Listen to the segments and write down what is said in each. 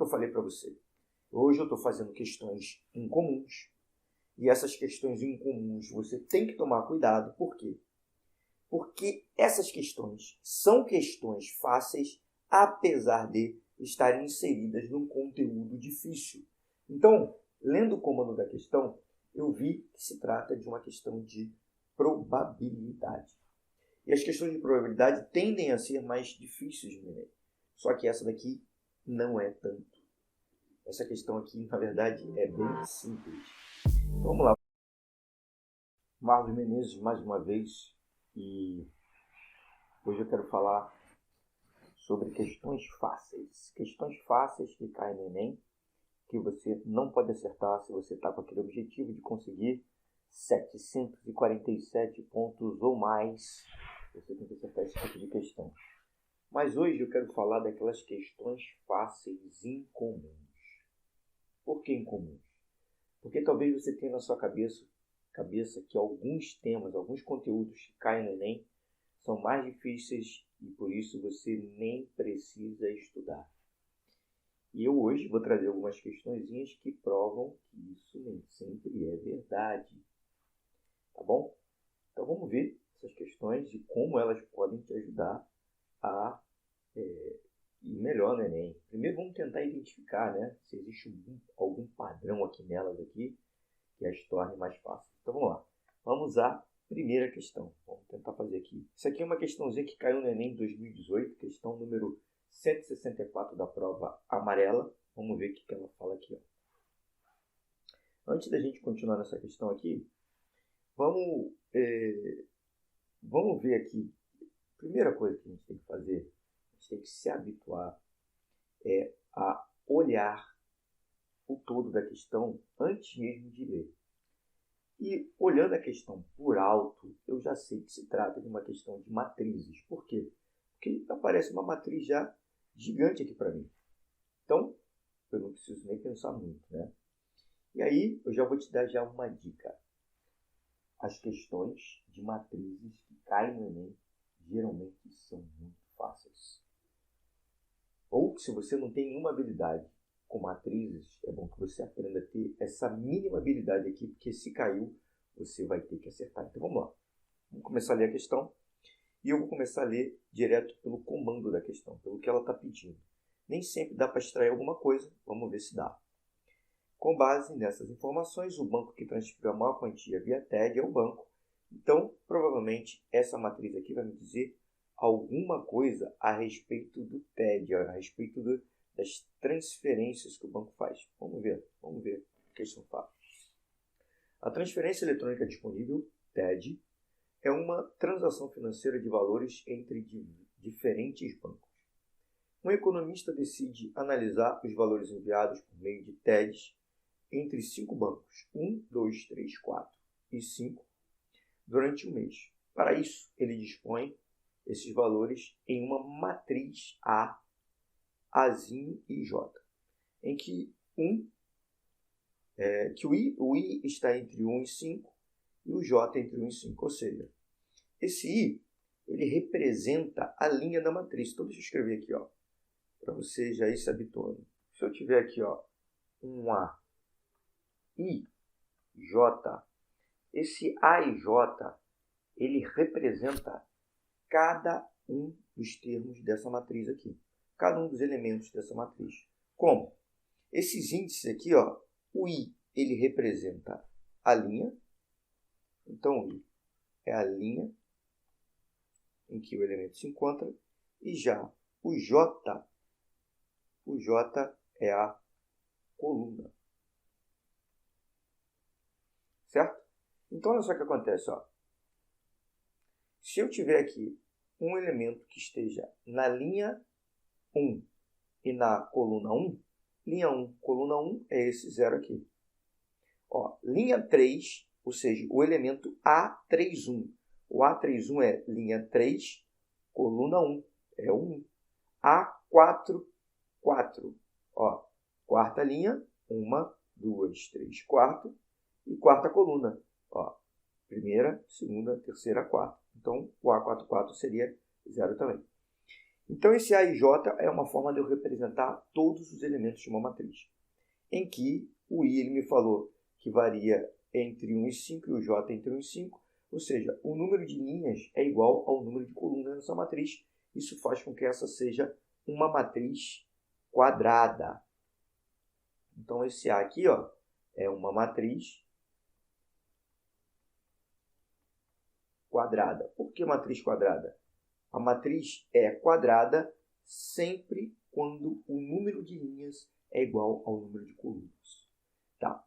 que eu falei para você? Hoje eu estou fazendo questões incomuns. E essas questões incomuns você tem que tomar cuidado. Por quê? Porque essas questões são questões fáceis, apesar de estarem inseridas num conteúdo difícil. Então, lendo o comando da questão, eu vi que se trata de uma questão de probabilidade. E as questões de probabilidade tendem a ser mais difíceis de Enem. Só que essa daqui não é tanto. Essa questão aqui, na verdade, é bem simples. Então, vamos lá. Marlos Menezes, mais uma vez. E hoje eu quero falar sobre questões fáceis. Questões fáceis que caem no Enem, que você não pode acertar se você está com aquele objetivo de conseguir 747 pontos ou mais. Você tem que acertar esse tipo de questão. Mas hoje eu quero falar daquelas questões fáceis incomuns. Por que incomuns? Porque talvez você tenha na sua cabeça que alguns temas, alguns conteúdos que caem no Enem são mais difíceis e por isso você nem precisa estudar. E eu hoje vou trazer algumas questõezinhas que provam que isso nem sempre é verdade. Tá bom? Então vamos ver essas questões e como elas podem te ajudar a ir melhor no Enem. Primeiro vamos tentar identificar, né, se existe algum padrão aqui nelas aqui que as torne mais fáceis. Então vamos lá. Vamos à primeira questão. Vamos tentar fazer aqui. Isso aqui é uma questãozinha que caiu no Enem em 2018, questão número 164 da prova amarela. Vamos ver o que ela fala aqui. Ó. Antes da gente continuar nessa questão aqui, vamos ver aqui. Primeira coisa que a gente tem que fazer, a gente tem que se habituar a olhar o todo da questão antes mesmo de ler. E olhando a questão por alto, eu já sei que se trata de uma questão de matrizes. Por quê? Porque aparece uma matriz já gigante aqui para mim. Então, eu não preciso nem pensar muito, né? E aí, eu já vou te dar já uma dica. As questões de matrizes que caem no Enem geralmente são muito fáceis. Ou, se você não tem nenhuma habilidade com matrizes, é bom que você aprenda a ter essa mínima habilidade aqui, porque se caiu, você vai ter que acertar. Então vamos lá. Vamos começar a ler a questão. E eu vou começar a ler direto pelo comando da questão, pelo que ela está pedindo. Nem sempre dá para extrair alguma coisa, vamos ver se dá. Com base nessas informações, o banco que transferiu a maior quantia via TED é o banco. Então, provavelmente, essa matriz aqui vai me dizer alguma coisa a respeito do TED, a respeito das transferências que o banco faz. Vamos ver o que a questão fala. A transferência eletrônica disponível, TED, é uma transação financeira de valores entre diferentes bancos. Um economista decide analisar os valores enviados por meio de TEDs entre 5 bancos, 1, 2, 3, 4 e 5, durante um mês. Para isso, ele dispõe esses valores em uma matriz A, Azinho e J, em que o I está entre 1 e 5 e o J entre 1 e 5. Ou seja, esse I ele representa a linha da matriz. Então, deixa eu escrever aqui, para você já ir se habituando. Se eu tiver aqui um A, I, J, esse A e J ele representa cada um dos termos dessa matriz aqui. Cada um dos elementos dessa matriz. Como? Esses índices aqui, o I, ele representa a linha. Então, o I é a linha em que o elemento se encontra. E já o J é a coluna. Certo? Então, olha só o que acontece. Se eu tiver aqui um elemento que esteja na linha 1 e na coluna 1, linha 1, coluna 1 é esse 0 aqui. Linha 3, ou seja, o elemento A31. O A31 é linha 3, coluna 1, é o 1. A44, quarta linha, 1, 2, 3, 4. E quarta coluna, primeira, segunda, terceira, quarta. Então, o A44 seria 0 também. Então, esse A e J é uma forma de eu representar todos os elementos de uma matriz, em que o I ele me falou que varia entre 1 e 5 e o J entre 1 e 5, ou seja, o número de linhas é igual ao número de colunas nessa matriz. Isso faz com que essa seja uma matriz quadrada. Então, esse A aqui é uma matriz quadrada. Por que matriz quadrada? A matriz é quadrada sempre quando o número de linhas é igual ao número de colunas. Tá?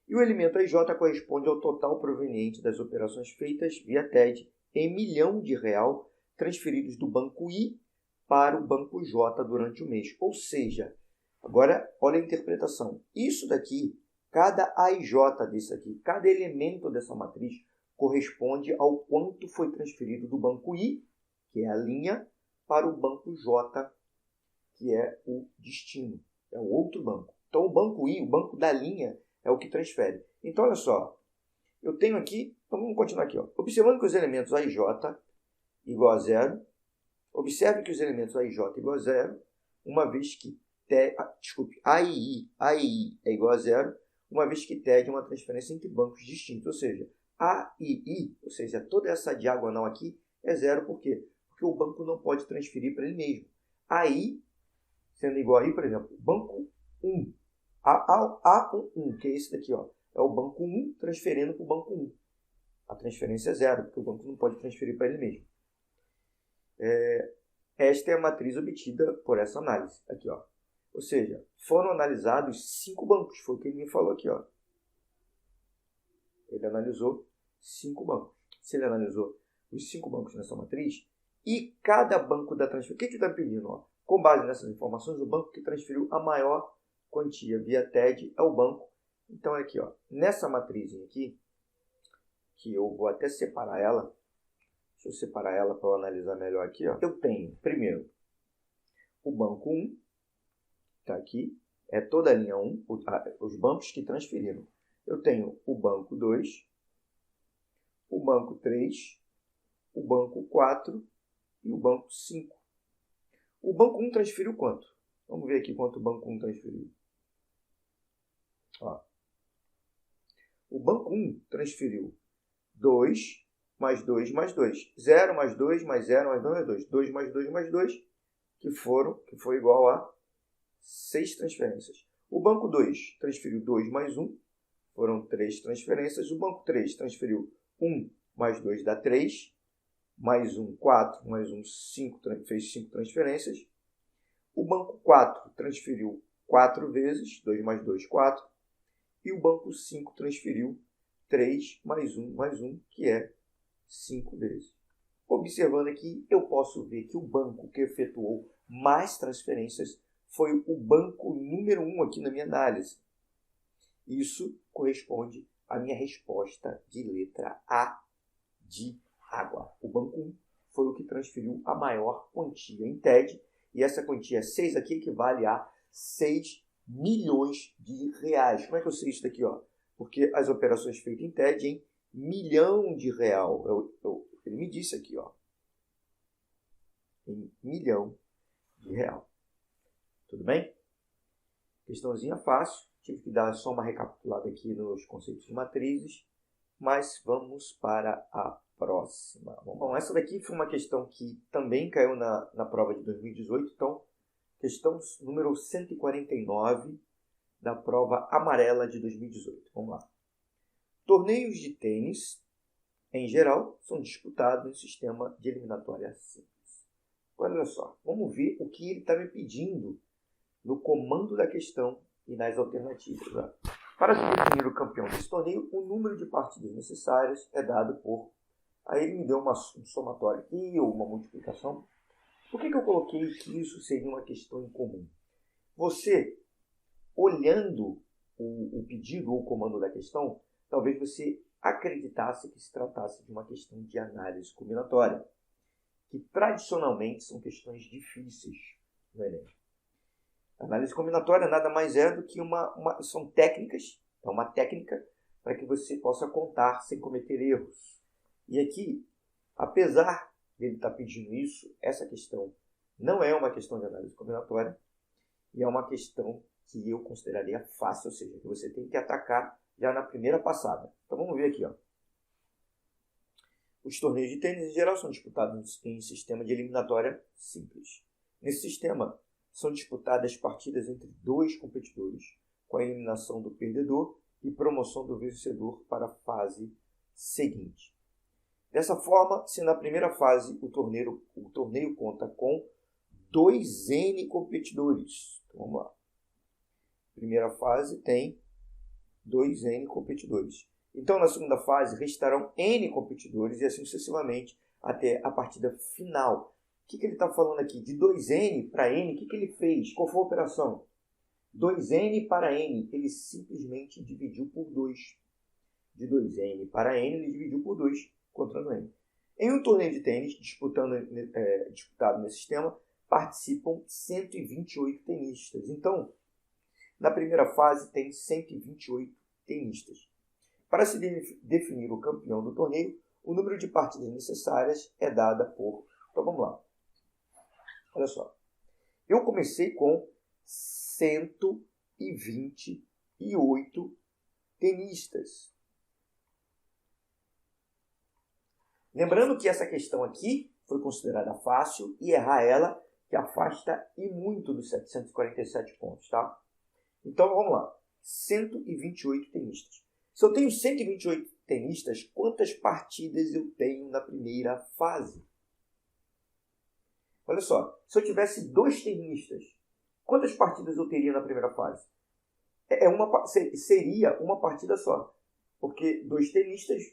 E o elemento IJ corresponde ao total proveniente das operações feitas via TED em milhão de real transferidos do banco I para o banco J durante o mês. Ou seja, agora olha a interpretação. Isso daqui, cada AIJ desse aqui, cada elemento dessa matriz corresponde ao quanto foi transferido do banco I, que é a linha, para o banco J, que é o destino, é o outro banco. Então, o banco I, o banco da linha, é o que transfere. Então, olha só, eu tenho aqui, então vamos continuar aqui. Observando que os elementos AIJ igual a zero, observe que os elementos AIJ igual a zero, uma vez que AII é igual a zero, uma vez que TED é uma transferência entre bancos distintos, ou seja, AII, ou seja, toda essa diagonal aqui é zero, por quê? Porque o banco não pode transferir para ele mesmo. AI, sendo igual a I, por exemplo, banco 1, A1, que é esse daqui, é o banco 1 transferindo para o banco 1. A transferência é zero, porque o banco não pode transferir para ele mesmo. Esta é a matriz obtida por essa análise, aqui, Ou seja, foram analisados 5 bancos, foi o que ele me falou aqui, Ele analisou 5 bancos. Se ele analisou os 5 bancos nessa matriz, e cada banco da transferência, o que ele está pedindo? Com base nessas informações, o banco que transferiu a maior quantia via TED é o banco. Então, aqui, nessa matriz aqui, que eu vou até separar ela, deixa eu separar ela para eu analisar melhor aqui, eu tenho, primeiro, o banco 1, está aqui, é toda a linha 1, os bancos que transferiram. Eu tenho o banco 2, o banco 3, o banco 4 e o banco 5. O banco 1 transferiu quanto? Vamos ver aqui quanto o banco 1 transferiu. O banco 1 transferiu 2 mais 2 mais 2. 0 mais 2 mais 0 mais 2 mais 2. 2 mais 2 mais 2, que foi igual a 6 transferências. O banco 2 transferiu 2 mais 1, foram 3 transferências. O banco 3 transferiu 1 mais 2 dá 3, mais 1, 4, mais 1, 5, fez 5 transferências. O banco 4 transferiu 4 vezes, 2 mais 2, 4. E o banco 5 transferiu 3 mais 1, que é 5 vezes. Observando aqui, eu posso ver que o banco que efetuou mais transferências foi o banco número 1 aqui na minha análise. Isso corresponde à minha resposta de letra A, de água. O banco 1 foi o que transferiu a maior quantia em TED, e essa quantia 6 aqui equivale a 6 milhões de reais. Como é que eu sei isso daqui? Porque as operações feitas em TED em milhão de real. Ele me disse aqui, em milhão de real. Tudo bem? Questãozinha fácil. Tive que dar só uma recapitulada aqui nos conceitos de matrizes, mas vamos para a próxima. Bom, essa daqui foi uma questão que também caiu na prova de 2018, então, questão número 149 da prova amarela de 2018. Vamos lá. Torneios de tênis, em geral, são disputados em sistema de eliminatória simples. Olha só, vamos ver o que ele está me pedindo no comando da questão e nas alternativas. Para se definir o campeão desse torneio, o número de partidas necessárias é dado por... Aí ele me deu um somatório aqui, ou uma multiplicação. Por que eu coloquei que isso seria uma questão em comum? Você, olhando o pedido ou o comando da questão, talvez você acreditasse que se tratasse de uma questão de análise combinatória, que tradicionalmente são questões difíceis no Enem. A análise combinatória nada mais é do que são técnicas, é uma técnica para que você possa contar sem cometer erros. E aqui, apesar dele estar pedindo isso, essa questão Não é uma questão de análise combinatória e é uma questão que eu consideraria fácil, ou seja, que você tem que atacar já na primeira passada. Então vamos ver aqui, ó. Os torneios de tênis, em geral, são disputados em sistema de eliminatória simples. Nesse sistema, são disputadas partidas entre dois competidores, com a eliminação do perdedor e promoção do vencedor para a fase seguinte. Dessa forma, se na primeira fase o torneio conta com 2N competidores. Então, vamos lá. Primeira fase tem 2N competidores. Então, na segunda fase, restarão N competidores e assim sucessivamente até a partida final. O que ele está falando aqui? De 2N para N, o que ele fez? Qual foi a operação? 2N para N, ele simplesmente dividiu por 2. De 2N para N, ele dividiu por 2, encontrando N. Em um torneio de tênis disputado nesse sistema, participam 128 tenistas. Então, na primeira fase, tem 128 tenistas. Para se definir o campeão do torneio, o número de partidas necessárias é dada por... Então, vamos lá. Olha só. Eu comecei com 128 tenistas. Lembrando que essa questão aqui foi considerada fácil e errar ela que afasta e muito dos 747 pontos, tá? Então, vamos lá. 128 tenistas. Se eu tenho 128 tenistas, quantas partidas eu tenho na primeira fase? Olha só, se eu tivesse 2 tenistas, quantas partidas eu teria na primeira fase? Seria uma partida só. Porque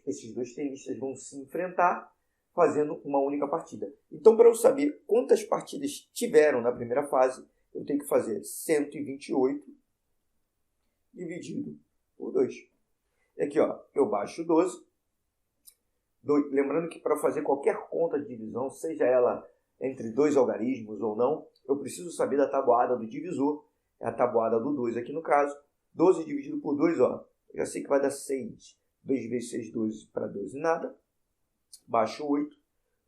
esses 2 tenistas vão se enfrentar fazendo uma única partida. Então, para eu saber quantas partidas tiveram na primeira fase, eu tenho que fazer 128 dividido por 2. E aqui, ó, eu baixo 12. Lembrando que para fazer qualquer conta de divisão, seja ela entre 2 algarismos ou não, eu preciso saber da tabuada do divisor. É a tabuada do 2 aqui no caso. 12 dividido por 2, ó, eu já sei que vai dar 6. 2 vezes 6, 12 para 12, nada. Baixo 8.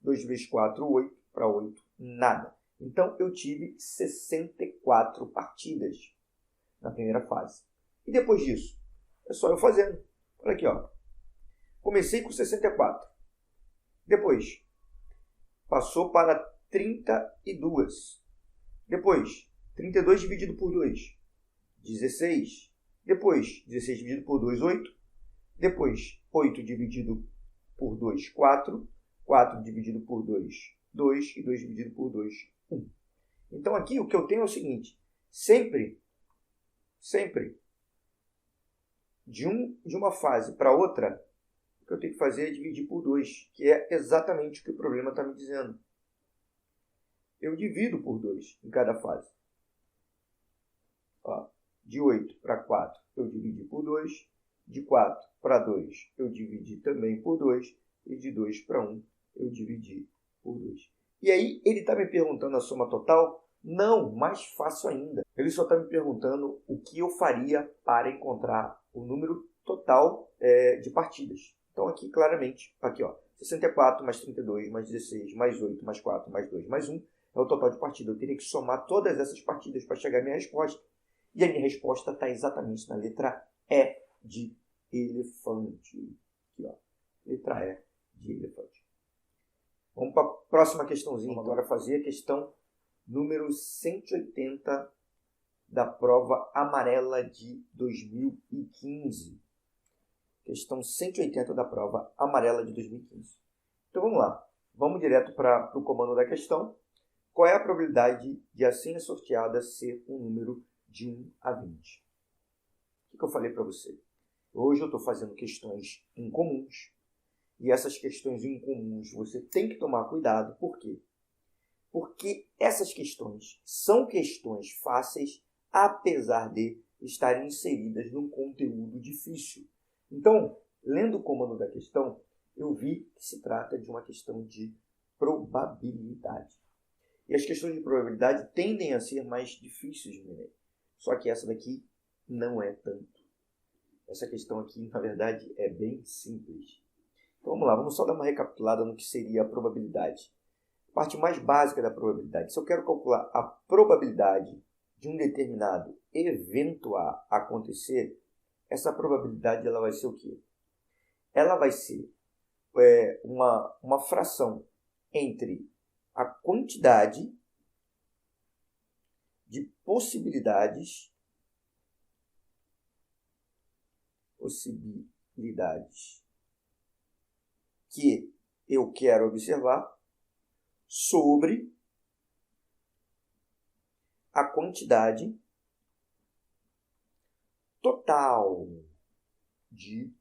2 vezes 4, 8 para 8, nada. Então, eu tive 64 partidas na primeira fase. E depois disso, é só eu fazendo. Olha aqui, ó. Comecei com 64. Depois, passou para 32. Depois, 32 dividido por 2, 16. Depois, 16 dividido por 2, 8. Depois, 8 dividido por 2, 4. 4 dividido por 2, 2. E 2 dividido por 2, 1. Então, aqui o que eu tenho é o seguinte. Sempre, de uma fase para outra, o que eu tenho que fazer é dividir por 2, que é exatamente o que o problema está me dizendo. Eu divido por 2 em cada fase. Ó, de 8 para 4, eu dividi por 2. De 4 para 2, eu dividi também por 2. E de 2 para 1, eu dividi por 2. E aí, ele está me perguntando a soma total? Não, mais fácil ainda. Ele só está me perguntando o que eu faria para encontrar o número total de partidas. Então, aqui, claramente, aqui, ó, 64 mais 32 mais 16 mais 8 mais 4 mais 2 mais 1 é o total de partidas. Eu teria que somar todas essas partidas para chegar à minha resposta. E a minha resposta está exatamente na letra E de elefante. Aqui, ó, letra E de elefante. Vamos para a próxima questãozinha. Agora fazer a questão número 180 da prova amarela de 2015. Questão 180 da prova amarela de 2015. Então vamos lá. Vamos direto para o comando da questão. Qual é a probabilidade de a senha sorteada ser um número de 1 a 20? O que eu falei para você? Hoje eu estou fazendo questões incomuns. E essas questões incomuns você tem que tomar cuidado. Por quê? Porque essas questões são questões fáceis, apesar de estarem inseridas num conteúdo difícil. Então, lendo o comando da questão, eu vi que se trata de uma questão de probabilidade. E as questões de probabilidade tendem a ser mais difíceis de Enem. Só que essa daqui não é tanto. Essa questão aqui, na verdade, é bem simples. Então vamos lá, vamos só dar uma recapitulada no que seria a probabilidade. parte mais básica da probabilidade. Se eu quero calcular a probabilidade de um determinado evento A acontecer, essa probabilidade ela vai ser o quê? Ela vai ser uma fração entre a quantidade de possibilidades que eu quero observar sobre a quantidade total de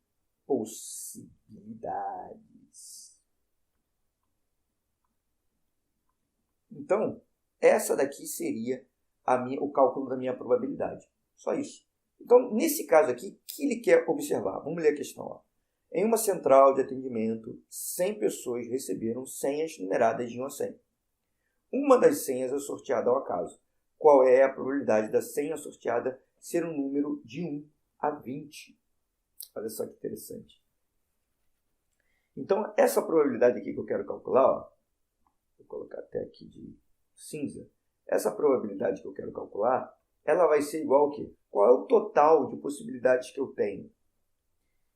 possibilidades. Então, essa daqui seria o cálculo da minha probabilidade. Só isso. Então, nesse caso aqui, o que ele quer observar? Vamos ler a questão. Ó. Em uma central de atendimento, 100 pessoas receberam senhas numeradas de 1 a 100. Uma das senhas é sorteada ao acaso. Qual é a probabilidade da senha sorteada ser um número de 1 a 20? Olha só que interessante. Então, essa probabilidade aqui que eu quero calcular, ó, vou colocar até aqui de cinza. Essa probabilidade que eu quero calcular, ela vai ser igual ao quê? Qual é o total de possibilidades que eu tenho?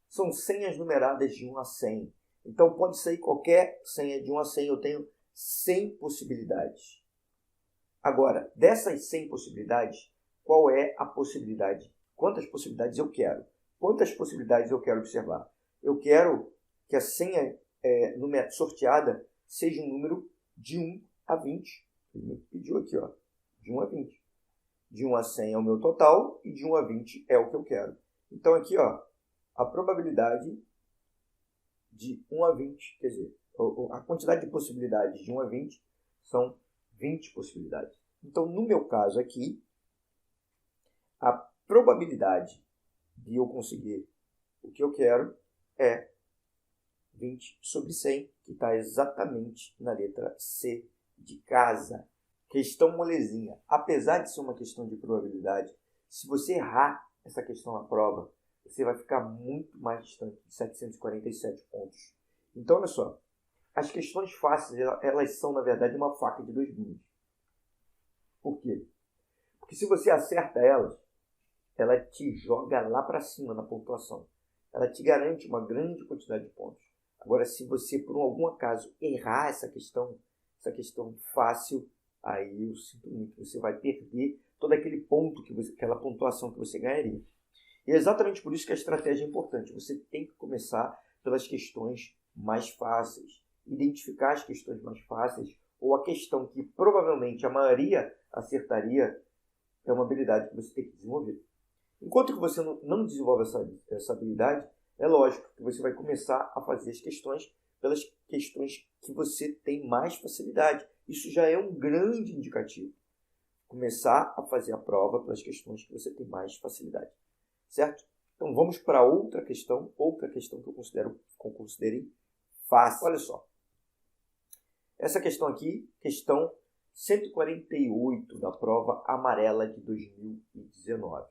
São senhas numeradas de 1 a 100. Então, pode sair qualquer senha de 1 a 100. Eu tenho 100 possibilidades. Agora, dessas 100 possibilidades, qual é a possibilidade? Quantas possibilidades eu quero? Quantas possibilidades eu quero observar? Eu quero que a senha sorteada seja um número de 1 a 20. Ele me pediu aqui, ó, de 1 a 20. De 1 a 100 é o meu total e de 1 a 20 é o que eu quero. Então, aqui, ó, a probabilidade de 1 a 20, quer dizer, a quantidade de possibilidades de 1 a 20 são 20 possibilidades. Então, no meu caso aqui, a probabilidade de eu conseguir o que eu quero é 20 sobre 100, que está exatamente na letra C de casa. Questão molezinha. Apesar de ser uma questão de probabilidade, se você errar essa questão na prova, você vai ficar muito mais distante de 747 pontos. Então, olha só. As questões fáceis, elas são, na verdade, uma faca de dois gumes. Por quê? Porque se você acerta elas, ela te joga lá para cima na pontuação. Ela te garante uma grande quantidade de pontos. Agora, se você, por algum acaso, errar essa questão fácil, aí eu sinto muito, você vai perder todo aquele ponto, aquela pontuação que você ganharia. E é exatamente por isso que a estratégia é importante. Você tem que começar pelas questões mais fáceis. Identificar as questões mais fáceis ou a questão que provavelmente a maioria acertaria é uma habilidade que você tem que desenvolver. Enquanto que você não desenvolve essa habilidade, é lógico que você vai começar a fazer as questões pelas questões que você tem mais facilidade. Isso já é um grande indicativo. Começar a fazer a prova pelas questões que você tem mais facilidade. Certo? Então vamos para outra questão que eu considerei fácil. Olha só. Essa questão aqui, questão 148 da prova amarela de 2019.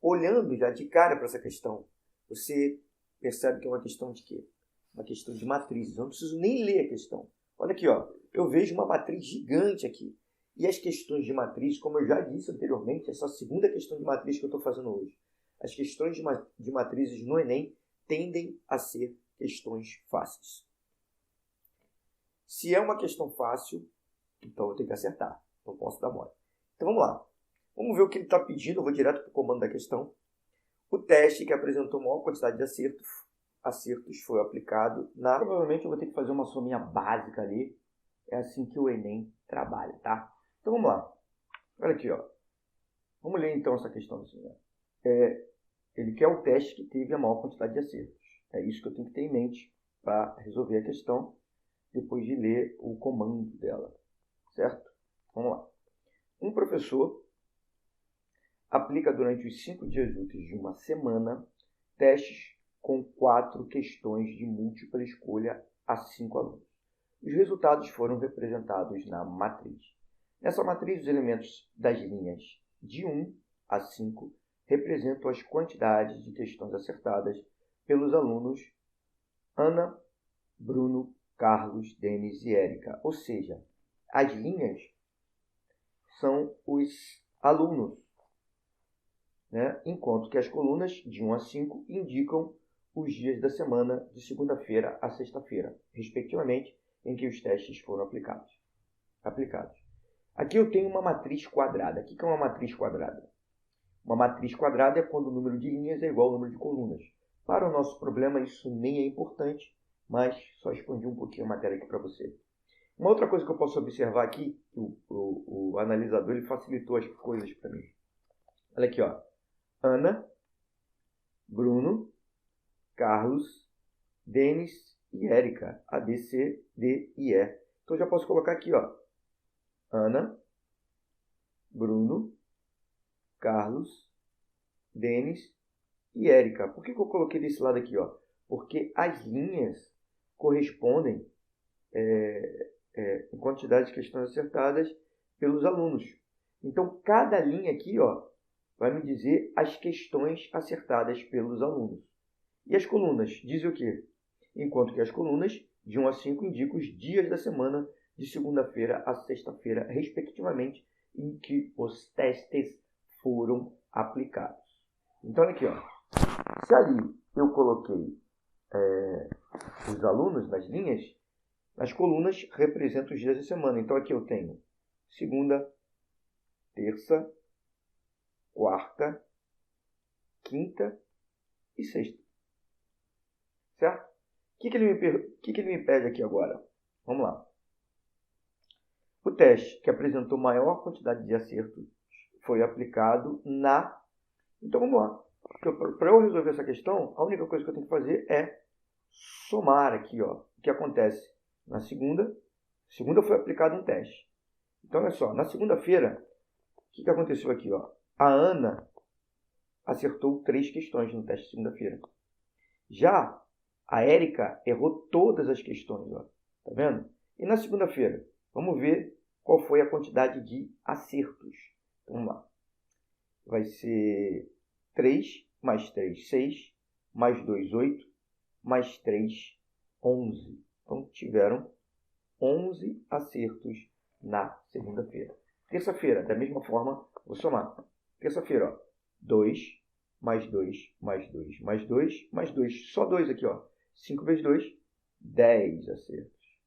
Olhando já de cara para essa questão, você percebe que é uma questão de quê? Uma questão de matrizes. Eu não preciso nem ler a questão. Olha aqui, ó. Eu vejo uma matriz gigante aqui. E as questões de matriz, como eu já disse anteriormente, essa é a segunda questão de matriz que eu estou fazendo hoje. As questões de matrizes no Enem tendem a ser questões fáceis. Se é uma questão fácil, então eu tenho que acertar. Não posso dar mole. Então vamos lá. Vamos ver o que ele está pedindo. Eu vou direto para o comando da questão. O teste que apresentou maior quantidade de acertos foi aplicado na... Provavelmente eu vou ter que fazer uma sominha básica ali. É assim que o Enem trabalha, tá? Então vamos lá. Olha aqui, ó. Vamos ler então essa questão assim, ó. Ele quer o teste que teve a maior quantidade de acertos. É isso que eu tenho que ter em mente para resolver a questão depois de ler o comando dela. Certo? Vamos lá. Um professor aplica durante os 5 dias úteis de uma semana testes com 4 questões de múltipla escolha a 5 alunos. Os resultados foram representados na matriz. Nessa matriz, os elementos das linhas de 1 a 5 representam as quantidades de questões acertadas pelos alunos Ana, Bruno, Carlos, Denis e Érica. Ou seja, as linhas são os alunos, né? Enquanto que as colunas, de 1 a 5, indicam os dias da semana de segunda-feira a sexta-feira, respectivamente, em que os testes foram aplicados. Aqui eu tenho uma matriz quadrada. O que é uma matriz quadrada? Uma matriz quadrada é quando o número de linhas é igual ao número de colunas. Para o nosso problema, isso nem é importante, mas só expandi um pouquinho a matéria aqui para você. Uma outra coisa que eu posso observar aqui, o analisador ele facilitou as coisas para mim. Olha aqui, ó. Ana, Bruno, Carlos, Denis e Érica. A, B, C, D e E. Então, eu já posso colocar aqui, ó. Ana, Bruno, Carlos, Denis e Érica. Por que eu coloquei desse lado aqui, ó? Porque as linhas correspondem em quantidade de questões acertadas pelos alunos. Então, cada linha aqui, ó, vai me dizer as questões acertadas pelos alunos. E as colunas dizem o quê? Enquanto que as colunas, de 1 a 5, indicam os dias da semana de segunda-feira a sexta-feira, respectivamente, em que os testes foram aplicados. Então, olha aqui, ó. Se ali eu coloquei os alunos nas linhas, as colunas representam os dias da semana. Então, aqui eu tenho segunda, terça, quarta, quinta e sexta. Certo? O que ele me pede aqui agora? Vamos lá. O teste que apresentou maior quantidade de acertos foi aplicado na... Então, vamos lá. Para eu resolver essa questão, a única coisa que eu tenho que fazer é somar aqui, ó, o que acontece na segunda. Segunda foi aplicado um teste. Então, olha só. Na segunda-feira, o que aconteceu aqui, ó? A Ana acertou 3 questões no teste de segunda-feira. Já a Érica errou todas as questões, ó. Tá vendo? E na segunda-feira, vamos ver qual foi a quantidade de acertos. Então, vamos lá. Vai ser 3 mais 3, 6, mais 2, 8, mais 3, 11. Então, tiveram 11 acertos na segunda-feira. Terça-feira, da mesma forma, vou somar. Terça-feira, ó, 2, mais 2, mais 2, mais 2, mais 2. Só 2 aqui, ó. 5 vezes 2, 10 acertos.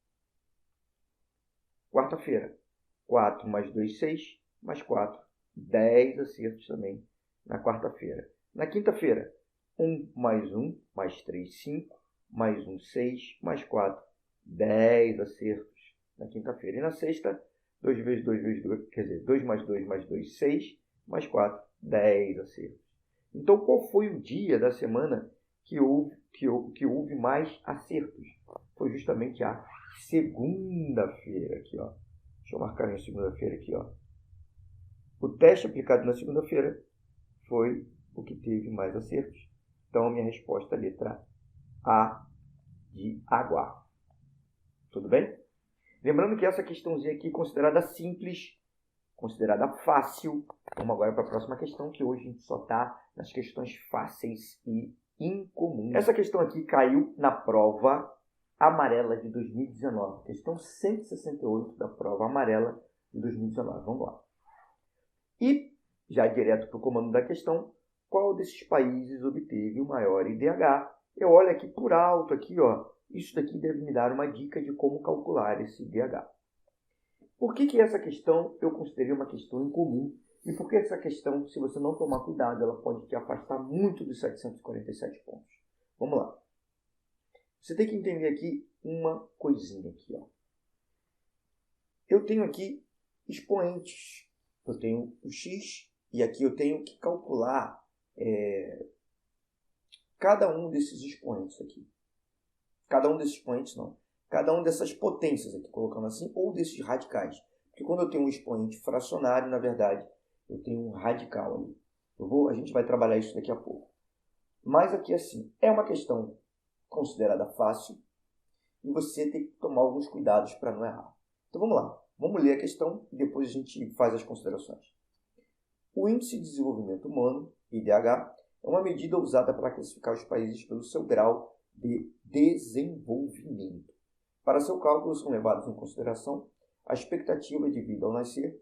Quarta-feira, 4 mais 2, 6, mais 4, 10 acertos também na quarta-feira. Na quinta-feira, 1 mais 1, mais 3, 5, mais 1, 6, mais 4, 10 acertos na quinta-feira. E na sexta, 2 vezes 2 vezes 2, quer dizer, 2 mais 2 mais 2, 6, mais 4, 10 acertos. Então, qual foi o dia da semana que houve mais acertos? Foi justamente a segunda-feira aqui, ó. Deixa eu marcar minha segunda-feira aqui, ó. O teste aplicado na segunda-feira foi o que teve mais acertos. Então, minha resposta é a letra A de água. Tudo bem? Lembrando que essa questãozinha aqui é considerada simples, considerada fácil. Vamos agora para a próxima questão, que hoje a gente só está nas questões fáceis e incomuns. Essa questão aqui caiu na prova amarela de 2019. Questão 168 da prova amarela de 2019. Vamos lá. E, já direto para o comando da questão, qual desses países obteve o maior IDH? Eu olho aqui por alto, aqui, ó. Isso daqui deve me dar uma dica de como calcular esse IDH. Por que essa questão eu considerei uma questão incomum? E por que essa questão, se você não tomar cuidado, ela pode te afastar muito dos 747 pontos? Vamos lá. Você tem que entender aqui uma coisinha aqui, ó. Eu tenho aqui expoentes. Eu tenho o x e aqui eu tenho que calcular cada um desses expoentes aqui. Cada um desses expoentes não. Cada um dessas potências aqui, colocando assim, ou desses radicais. Porque quando eu tenho um expoente fracionário, na verdade, eu tenho um radical ali. A gente vai trabalhar isso daqui a pouco. Mas aqui assim, é uma questão considerada fácil e você tem que tomar alguns cuidados para não errar. Então vamos lá, vamos ler a questão e depois a gente faz as considerações. O Índice de Desenvolvimento Humano, IDH, é uma medida usada para classificar os países pelo seu grau de desenvolvimento. Para seu cálculo são levados em consideração a expectativa de vida ao nascer,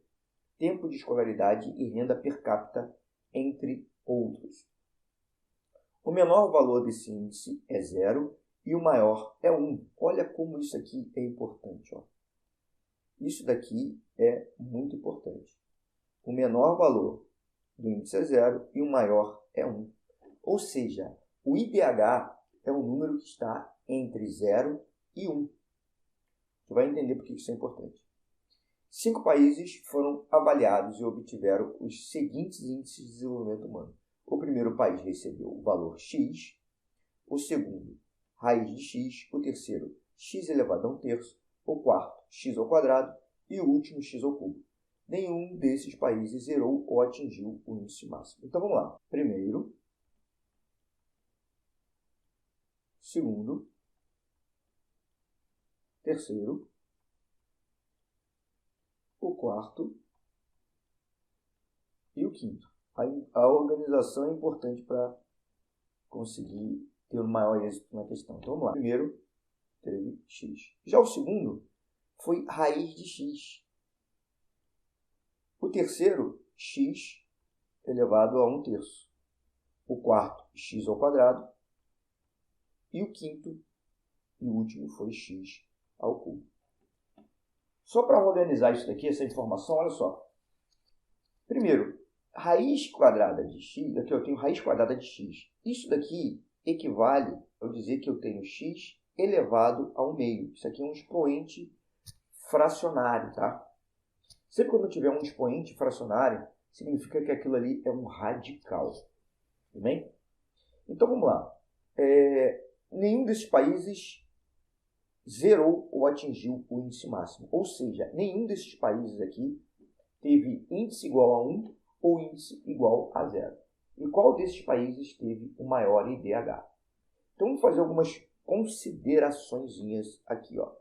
tempo de escolaridade e renda per capita, entre outros. O menor valor desse índice é 0 e o maior é 1. Olha como isso aqui é importante. Ó. Isso daqui é muito importante. O menor valor do índice é 0 e o maior é 1. Ou seja, o IDH é um número que está entre 0 e 1. Você vai entender por que isso é importante. 5 países foram avaliados e obtiveram os seguintes índices de desenvolvimento humano. O primeiro país recebeu o valor X, o segundo, raiz de X, o terceiro, x elevado a 1/3, o quarto, x ao quadrado e o último, x ao cubo. Nenhum desses países zerou ou atingiu o índice máximo. Então vamos lá. Primeiro, segundo, terceiro, o quarto e o quinto. A organização é importante para conseguir ter o maior êxito na questão. Então vamos lá. Primeiro, teve x. Já o segundo foi raiz de x. O terceiro, x elevado a 1/3. O quarto, x ao quadrado. E o quinto e o último foi x ao cubo. Só para organizar isso daqui, essa informação, olha só. Primeiro, raiz quadrada de x, aqui eu tenho raiz quadrada de x. Isso daqui equivale a eu dizer que eu tenho x elevado ao meio. Isso aqui é um expoente fracionário, tá? Sempre quando eu tiver um expoente fracionário, significa que aquilo ali é um radical. Tudo bem? Então vamos lá. Nenhum desses países zerou ou atingiu o índice máximo. Ou seja, nenhum desses países aqui teve índice igual a 1 ou índice igual a 0. E qual desses países teve o maior IDH? Então vamos fazer algumas consideraçõezinhas aqui. Ó.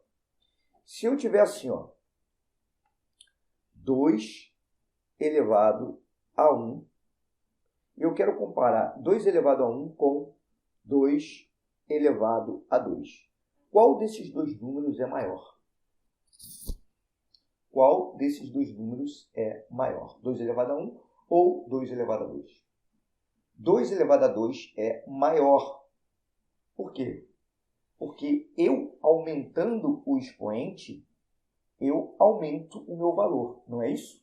Se eu tiver assim, ó, 2 elevado a 1, e eu quero comparar 2 elevado a 1 com 2 elevado a 2. Qual desses dois números é maior? Qual desses dois números é maior? 2 elevado a 1 ou 2 elevado a 2? 2 elevado a 2 é maior. Por quê? Porque eu, aumentando o expoente, eu aumento o meu valor. Não é isso?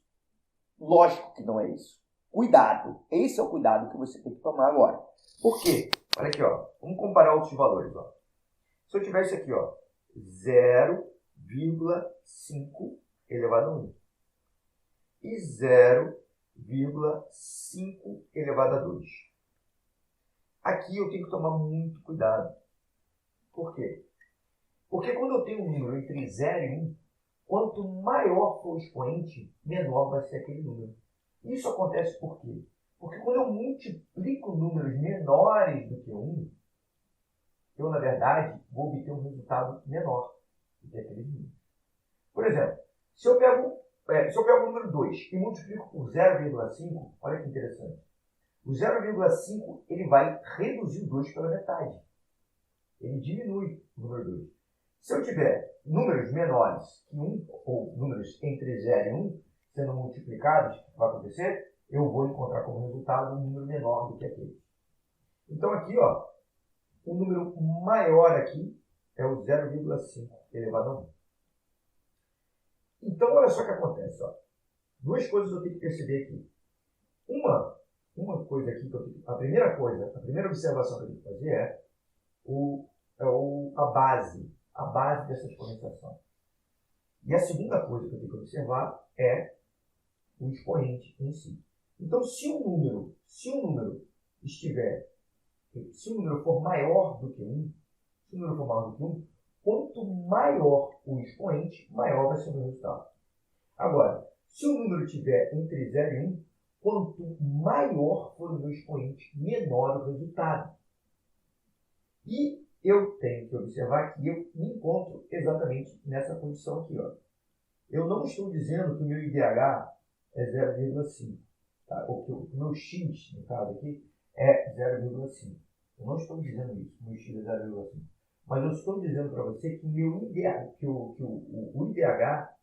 Lógico que não é isso. Cuidado. Esse é o cuidado que você tem que tomar agora. Por quê? Olha aqui, ó. Vamos comparar outros valores. Ó. Se eu tivesse aqui, ó, 0,5 elevado a 1 e 0,5 elevado a 2. Aqui eu tenho que tomar muito cuidado. Por quê? Porque quando eu tenho um número entre 0 e 1, quanto maior for o expoente, menor vai ser aquele número. Isso acontece por quê? Porque quando eu multiplico números menores do que 1, eu, na verdade, vou obter um resultado menor do que aquele número. Por exemplo, se eu pego o número 2 e multiplico por 0,5, olha que interessante. O 0,5 ele vai reduzir o 2 pela metade. Ele diminui o número 2. Se eu tiver números menores que 1, ou números entre 0 e 1, sendo multiplicados, o que vai acontecer? Eu vou encontrar como resultado um número menor do que aquele. Então aqui, ó, o número maior aqui é o 0,5 elevado a 1. Então, olha só o que acontece. Ó. Duas coisas eu tenho que perceber aqui. Uma coisa aqui, a primeira observação que eu tenho que fazer é a base dessa exponenciação. E a segunda coisa que eu tenho que observar é o expoente em si. Então, se um número for maior do que 1, quanto maior o expoente, maior vai ser o meu resultado. Agora, se o número estiver entre 0 e 1, quanto maior for o meu expoente, menor o resultado. E eu tenho que observar que eu me encontro exatamente nessa condição aqui. Ó. Eu não estou dizendo que o meu IDH é 0,5. Tá? Ou que o meu X, no caso aqui, é 0,5. Eu não estou dizendo isso, o meu X é 0,5. mas eu estou dizendo para você que, o IDH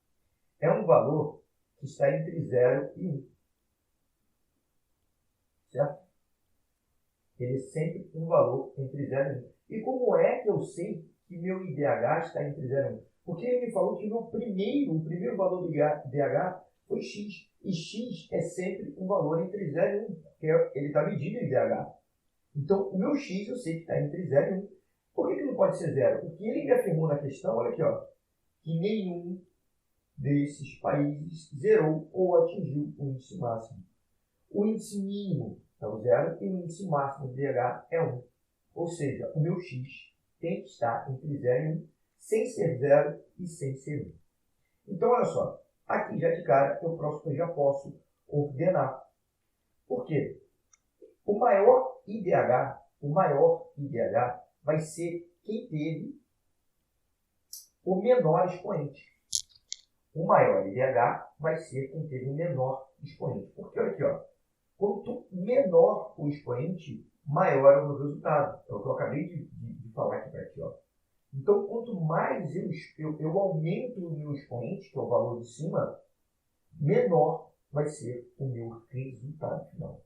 é um valor que está entre 0 e 1. Certo? Ele é sempre um valor entre 0 e 1. E como é que eu sei que meu IDH está entre 0 e 1? Porque ele me falou que o primeiro valor do IDH foi X. E X é sempre um valor entre 0 e 1, porque ele está medindo o IDH. Então, o meu X eu sei que está entre 0 e 1. Por que não pode ser 0? Porque ele me afirmou na questão, olha aqui, ó, que nenhum desses países zerou ou atingiu o índice máximo. O índice mínimo é o 0 e o índice máximo do IDH é 1. Ou seja, o meu X tem que estar entre 0 e 1, sem ser 0 e sem ser 1. Então, olha só, aqui já de cara eu já posso ordenar. Por quê? O maior IDH vai ser quem teve o menor expoente. O maior IDH vai ser quem teve o menor expoente. Porque olha aqui, ó, quanto menor o expoente, maior é o meu resultado. É o que eu acabei de falar aqui para ti, ó. Então, quanto mais eu aumento o meu expoente, que é o valor de cima, menor vai ser o meu resultado final,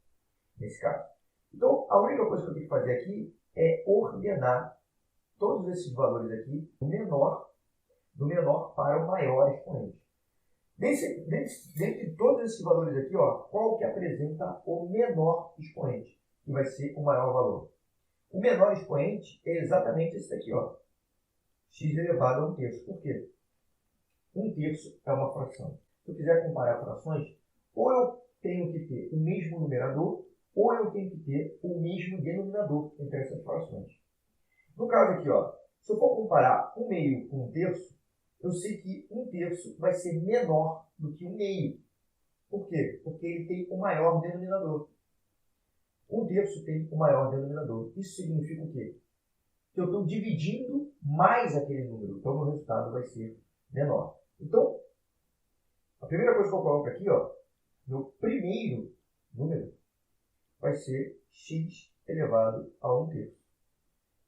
nesse caso. Então, a única coisa que eu tenho que fazer aqui é ordenar todos esses valores aqui do menor para o maior expoente. Dentre todos esses valores aqui, ó, qual que apresenta o menor expoente, que vai ser o maior valor? O menor expoente é exatamente esse daqui, ó, x elevado a 1/3. Por quê? 1/3 é uma fração. Se eu quiser comparar frações, ou eu tenho que ter o mesmo numerador, ou eu tenho que ter o mesmo denominador entre essas frações. No caso aqui, ó, se eu for comparar 1/2 com 1/3, eu sei que 1/3 vai ser menor do que 1/2. Por quê? Porque ele tem o maior denominador. 1/3 tem o maior denominador. Isso significa o quê? Que eu estou dividindo mais aquele número. Então, o meu resultado vai ser menor. Então, a primeira coisa que eu coloco aqui, ó, meu primeiro número vai ser x elevado a 1/3.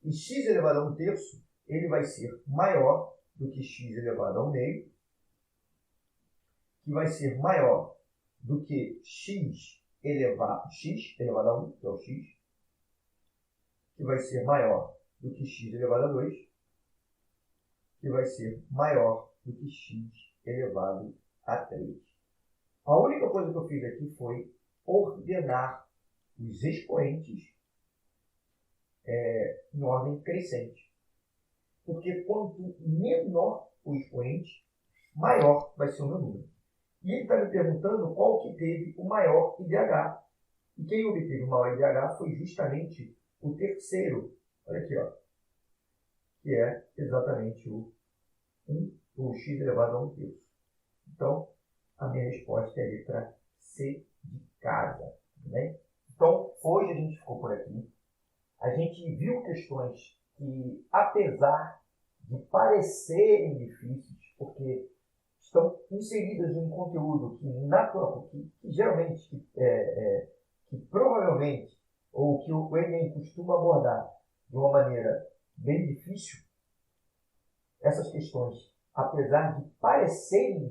E x elevado a 1/3, ele vai ser maior do que x elevado a 1/2, que vai ser maior do que x elevado a 1, que é o x, que vai ser maior do que x elevado a 2, que vai ser maior do que x elevado a 3. A única coisa que eu fiz aqui foi ordenar os expoentes em ordem crescente. Porque quanto menor o expoente, maior vai ser o meu número. E ele está me perguntando qual que teve o maior IDH. E quem obteve o maior IDH foi justamente o terceiro. Olha aqui, ó, que é exatamente o x elevado a 1/3. Então, a minha resposta é a letra C de casa. Né? Então, hoje a gente ficou por aqui. A gente viu questões que, apesar de parecerem difíceis, porque estão inseridas em um conteúdo que geralmente, que provavelmente, ou que o Enem costuma abordar de uma maneira bem difícil, essas questões, apesar de parecerem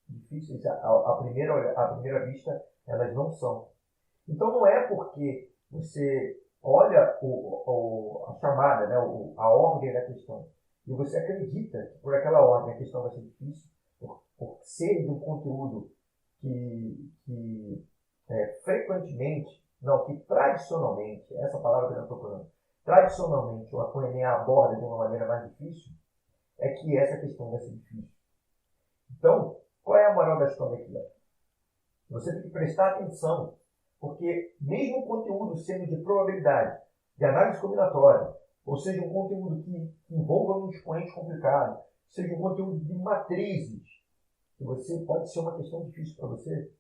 difíceis à primeira vista, elas não são. Então não é porque você olha a chamada, né, a ordem da questão, e você acredita que por aquela ordem a questão vai ser difícil, por ser de um conteúdo que frequentemente, não, que tradicionalmente, essa palavra que eu estou procurando, tradicionalmente o Enem aborda de uma maneira mais difícil, é que essa questão vai ser difícil. Então, qual é a moral da história aqui? Você tem que prestar atenção, porque mesmo o conteúdo sendo de probabilidade, de análise combinatória, ou seja, um conteúdo que envolva um expoente complicado, seja um conteúdo de matrizes, que você pode ser uma questão difícil para você,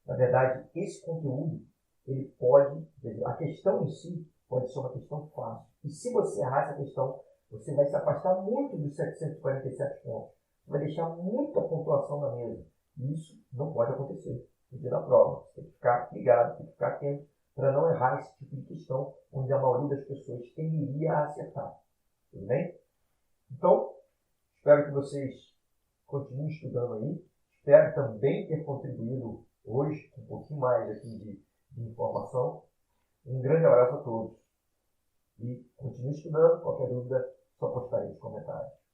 na verdade, esse conteúdo, ele pode, a questão em si, pode ser uma questão fácil. E se você errar essa questão, você vai se afastar muito dos 747 pontos. Você vai deixar muita pontuação na mesa. E isso não pode acontecer no dia da prova. Você tem que ficar ligado, tem que ficar atento para não errar esse tipo de questão, onde a maioria das pessoas tenderia a acertar. Tudo bem? Então, espero que vocês continuem estudando aí. Espero também ter contribuído hoje com um pouquinho mais aqui de informação. Um grande abraço a todos. E continue estudando. Qualquer dúvida, só postar aí nos comentários.